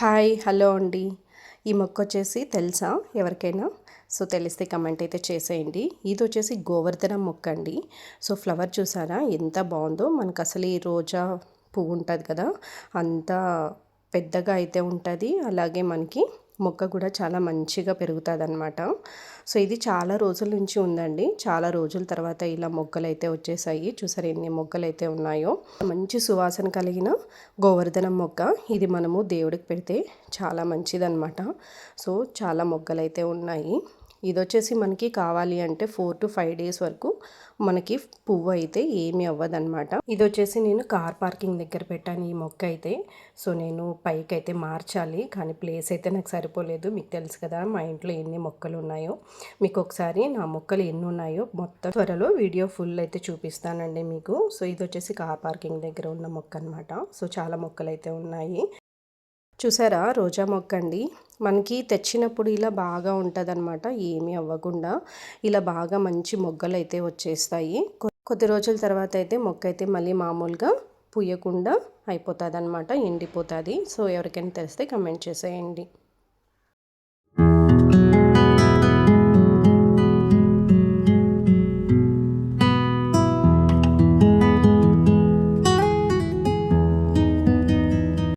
Hi hello అండి. ఈ మొక్క వచ్చేసి తెలుసా ఎవరికైనా? సో తెలిస్తే కమెంట్ అయితే చేసేయండి. ఇది వచ్చేసి గోవర్ధనం మొక్క అండి. సో ఫ్లవర్ చూసారా ఎంత బాగుందో. మనకు అసలు ఈ రోజా పువ్వు ఉంటుంది కదా, అంత పెద్దగా అయితే ఉంటుంది. అలాగే మనకి మొక్క కూడా చాలా మంచిగా పెరుగుతుంది అనమాట. సో ఇది చాలా రోజుల నుంచి ఉందండి. చాలా రోజుల తర్వాత ఇలా మొగ్గలు అయితే వచ్చేసాయి. చూసారు ఎన్ని మొగ్గలు అయితే ఉన్నాయో. మంచి సువాసన కలిగిన గోవర్ధనం మొక్క. ఇది మనము దేవుడికి పెడితే చాలా మంచిదన్నమాట. సో చాలా మొగ్గలు అయితే ఉన్నాయి. ఇది వచ్చేసి మనకి కావాలి అంటే 4 to 5 డేస్ వరకు మనకి పువ్వు అయితే ఏమీ అవ్వదన్నమాట. ఇది వచ్చేసి నేను కార్ పార్కింగ్ దగ్గర పెట్టాను ఈ మొక్క అయితే. సో నేను పైకి అయితే మార్చాలి, కానీ ప్లేస్ అయితే నాకు సరిపోలేదు. మీకు తెలుసు కదా మా ఇంట్లో ఎన్ని మొక్కలు ఉన్నాయో. మీకు ఒకసారి నా మొక్కలు ఎన్ని ఉన్నాయో మొత్తం త్వరలో వీడియో ఫుల్ అయితే చూపిస్తానండి మీకు. సో ఇది వచ్చేసి కార్ పార్కింగ్ దగ్గర ఉన్న మొక్క అనమాట. సో చాలా మొక్కలు అయితే ఉన్నాయి. చూసారా రోజా మొక్క అండి. మనకి తెచ్చినప్పుడు ఇలా బాగా ఉంటుందన్నమాట, ఏమీ అవ్వకుండా ఇలా బాగా మంచి మొగ్గలు అయితే వచ్చేస్తాయి. కొద్ది రోజుల తర్వాత అయితే మొక్క అయితే మళ్ళీ మామూలుగా పూయకుండా అయిపోతుంది అనమాట, ఎండిపోతుంది. సో ఎవరికైనా తెలిస్తే కమెంట్ చేసేయండి.